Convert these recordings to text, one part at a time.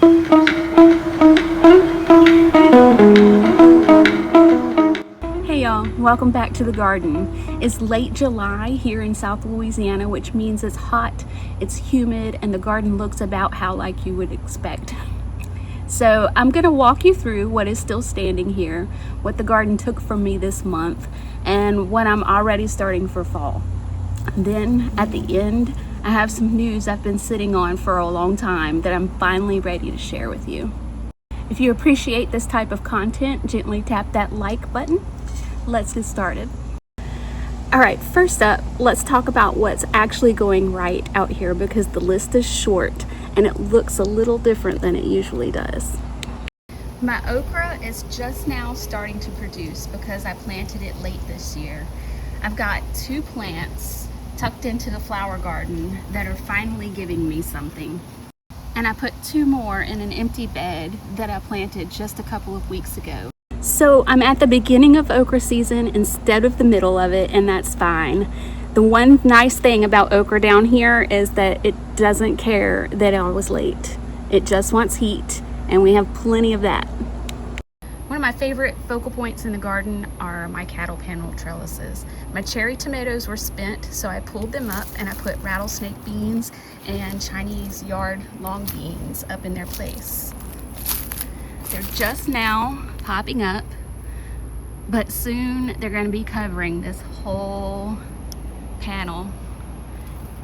Hey y'all, welcome back to the garden. It's late July here in South Louisiana, which means it's hot, it's humid, and the garden looks about how like you would expect. So I'm gonna walk you through what is still standing here, what the garden took from me this month, and what I'm already starting for fall. Then at the end, I have some news I've been sitting on for a long time that I'm finally ready to share with you. If you appreciate this type of content, gently tap that like button. Let's get started. All right, first up, let's talk about what's actually going right out here because the list is short and it looks a little different than it usually does. My okra is just now starting to produce because I planted it late this year. I've got 2 plants tucked into the flower garden that are finally giving me something. And I put 2 more in an empty bed that I planted just a couple of weeks ago. So I'm at the beginning of okra season instead of the middle of it, and that's fine. The one nice thing about okra down here is that it doesn't care that I was late. It just wants heat, and we have plenty of that. One of my favorite focal points in the garden are my cattle panel trellises. My cherry tomatoes were spent, so I pulled them up and I put rattlesnake beans and Chinese yard long beans up in their place. They're just now popping up, but soon they're going to be covering this whole panel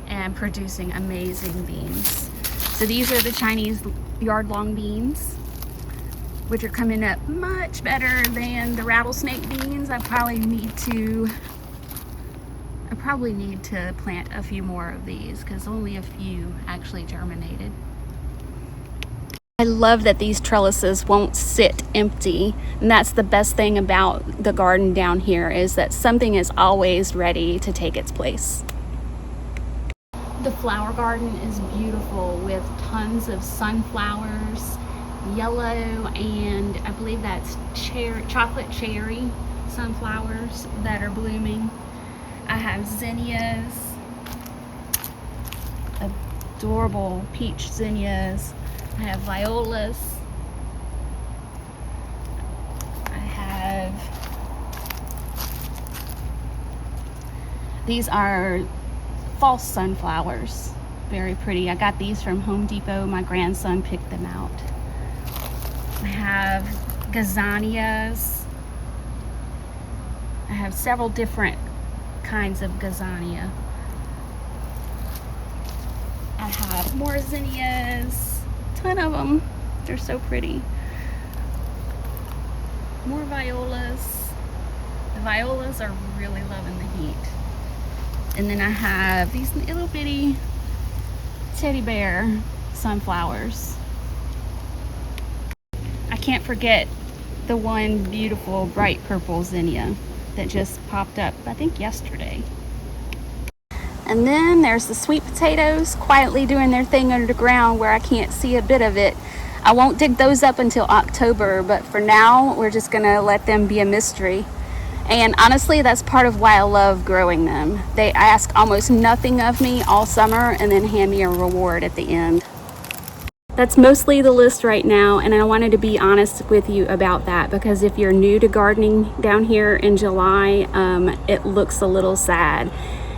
and producing amazing beans. So these are the Chinese yard long beans, which are coming up much better than the rattlesnake beans. I probably need to plant a few more of these because only a few actually germinated. I love that these trellises won't sit empty, and that's the best thing about the garden down here is that something is always ready to take its place. The flower garden is beautiful with tons of sunflowers, yellow, and I believe that's chocolate cherry sunflowers that are blooming. I have zinnias, adorable peach zinnias. I have violas. These are false sunflowers, very pretty. I got these from Home Depot. My grandson picked them out. I have gazanias. I have several different kinds of gazania. I have more zinnias, ton of them. They're so pretty. More violas. The violas are really loving the heat. And then I have these little bitty teddy bear sunflowers. I can't forget the one beautiful bright purple zinnia that just popped up, I think yesterday. And then there's the sweet potatoes quietly doing their thing underground where I can't see a bit of it. I won't dig those up until October, but for now we're just gonna let them be a mystery. And honestly, that's part of why I love growing them. They ask almost nothing of me all summer and then hand me a reward at the end. That's mostly the list right now, and I wanted to be honest with you about that because if you're new to gardening down here in July, it looks a little sad.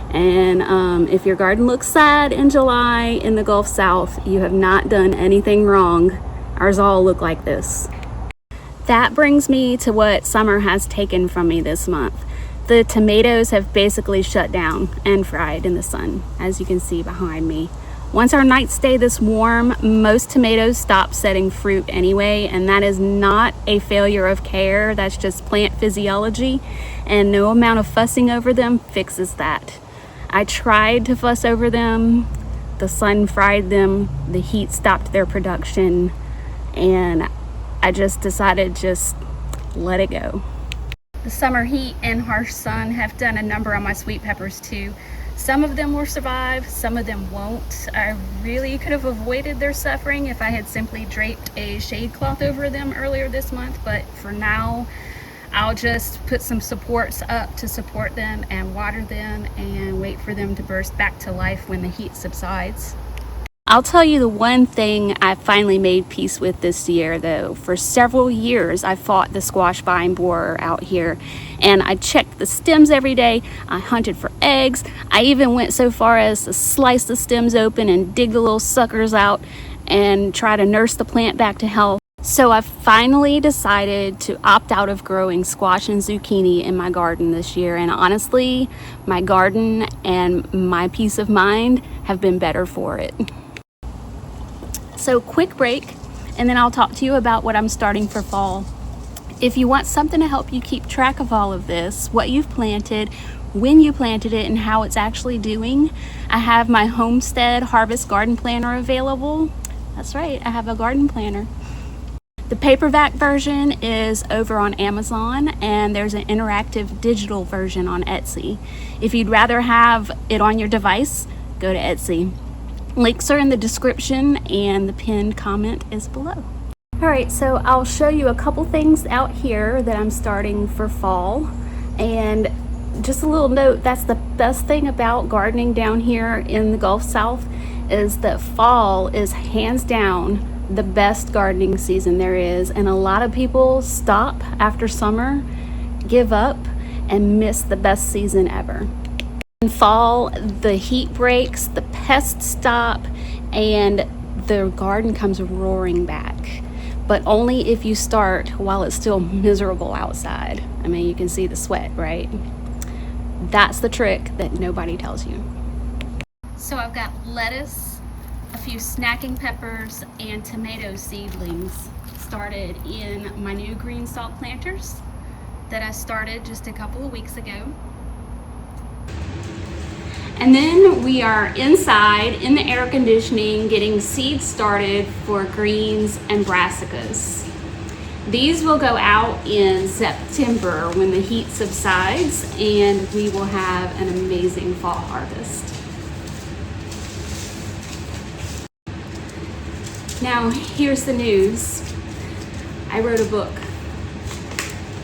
And if your garden looks sad in July in the Gulf South, you have not done anything wrong. Ours all look like this. That brings me to what summer has taken from me this month. The tomatoes have basically shut down and fried in the sun, as you can see behind me. Once our nights stay this warm, most tomatoes stop setting fruit anyway, and that is not a failure of care. That's just plant physiology, and no amount of fussing over them fixes that. I tried to fuss over them, the sun fried them, the heat stopped their production, and I just decided just let it go. The summer heat and harsh sun have done a number on my sweet peppers too. Some of them will survive, some of them won't. I really could have avoided their suffering if I had simply draped a shade cloth over them earlier this month, but for now, I'll just put some supports up to support them and water them and wait for them to burst back to life when the heat subsides. I'll tell you the one thing I finally made peace with this year, though. For several years, I fought the squash vine borer out here, and I checked the stems every day. I hunted for eggs. I even went so far as to slice the stems open and dig the little suckers out and try to nurse the plant back to health. So I finally decided to opt out of growing squash and zucchini in my garden this year, and honestly, my garden and my peace of mind have been better for it. So quick break, and then I'll talk to you about what I'm starting for fall. If you want something to help you keep track of all of this, what you've planted, when you planted it, and how it's actually doing, I have my Homestead Harvest Garden Planner available. That's right, I have a garden planner. The paperback version is over on Amazon, and there's an interactive digital version on Etsy. If you'd rather have it on your device, go to Etsy. Links are in the description, and the pinned comment is below. All right, so I'll show you a couple things out here that I'm starting for fall. And just a little note, that's the best thing about gardening down here in the Gulf South, is that fall is hands down the best gardening season there is, and a lot of people stop after summer, give up, and miss the best season ever. In fall, the heat breaks, the pests stop, and the garden comes roaring back. But only if you start while it's still miserable outside. I mean, you can see the sweat, right? That's the trick that nobody tells you. So I've got lettuce, a few snacking peppers, and tomato seedlings started in my new green stalk planters that I started just a couple of weeks ago. And then we are inside in the air conditioning getting seeds started for greens and brassicas. These will go out in September when the heat subsides, and we will have an amazing fall harvest. Now, here's the news. I wrote a book.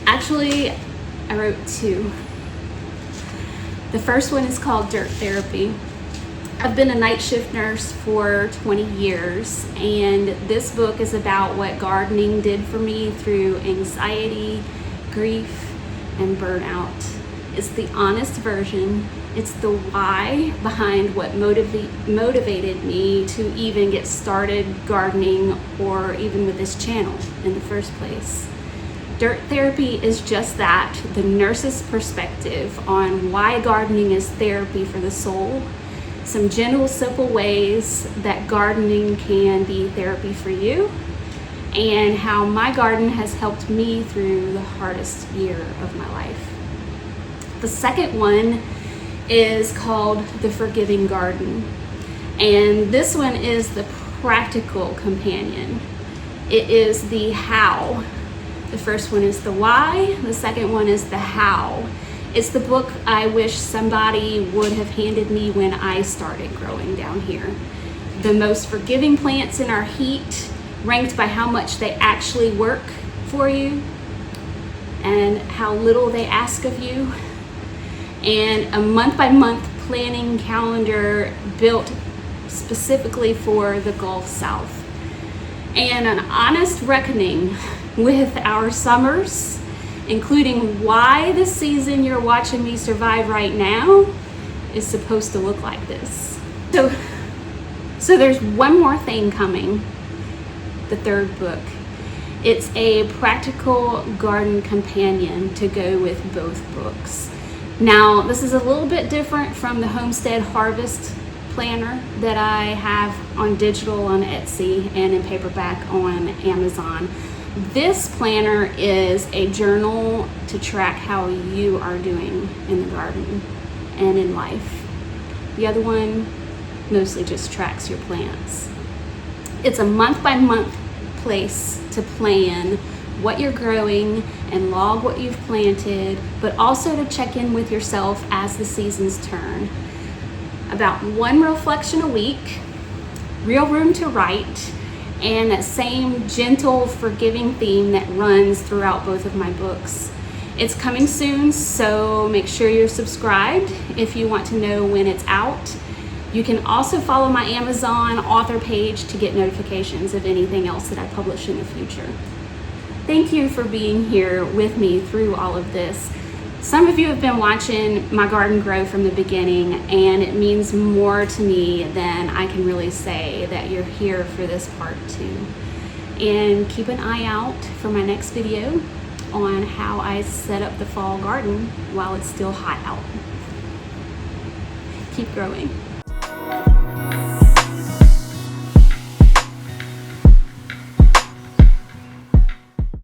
Actually, I wrote two. The first one is called Dirt Therapy. I've been a night shift nurse for 20 years, and this book is about what gardening did for me through anxiety, grief, and burnout. It's the honest version. It's the why behind what motivated me to even get started gardening, or even with this channel in the first place. Dirt Therapy is just that, the nurse's perspective on why gardening is therapy for the soul, some gentle, simple ways that gardening can be therapy for you, and how my garden has helped me through the hardest year of my life. The second one is called The Forgiving Garden, and this one is the practical companion. It is the how. The first one is the why, the second one is the how. It's the book I wish somebody would have handed me when I started growing down here. The most forgiving plants in our heat, ranked by how much they actually work for you and how little they ask of you, and a month-by-month planning calendar built specifically for the Gulf South, and an honest reckoning with our summers, including why the season you're watching me survive right now is supposed to look like this. So there's one more thing coming, the third book. It's a practical garden companion to go with both books. Now, this is a little bit different from the Homestead Harvest Planner that I have on digital on Etsy and in paperback on Amazon. This planner is a journal to track how you are doing in the garden and in life. The other one mostly just tracks your plants. It's a month-by-month place to plan what you're growing and log what you've planted, but also to check in with yourself as the seasons turn. About one reflection a week, real room to write, and that same gentle, forgiving theme that runs throughout both of my books. It's coming soon, so make sure you're subscribed if you want to know when it's out. You can also follow my Amazon author page to get notifications of anything else that I publish in the future. Thank you for being here with me through all of this. Some of you have been watching my garden grow from the beginning, and it means more to me than I can really say that you're here for this part too. And keep an eye out for my next video on how I set up the fall garden while it's still hot out. Keep growing.